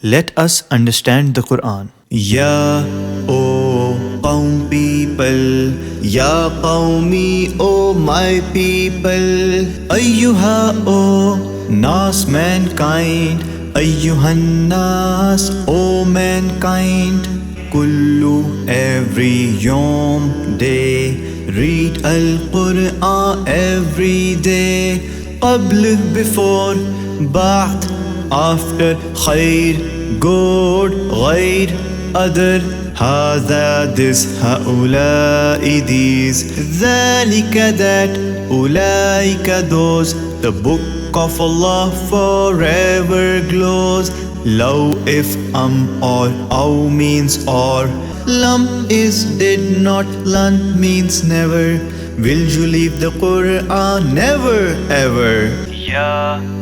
Let us understand the Quran. Ya, O Qawm people, Ya Qawmi, O my people, Ayyuha, O Nas mankind, Ayyuhan Nas, O mankind, Kullu every yom day, read Al-Quran every day, Qabl before, Ba'd after, خير good غير other هذا this هؤلاء these ذلك that أولئك those the book of Allah forever glows لو if or أو means or lam is did not lan means never will you leave the Quran never ever. Ya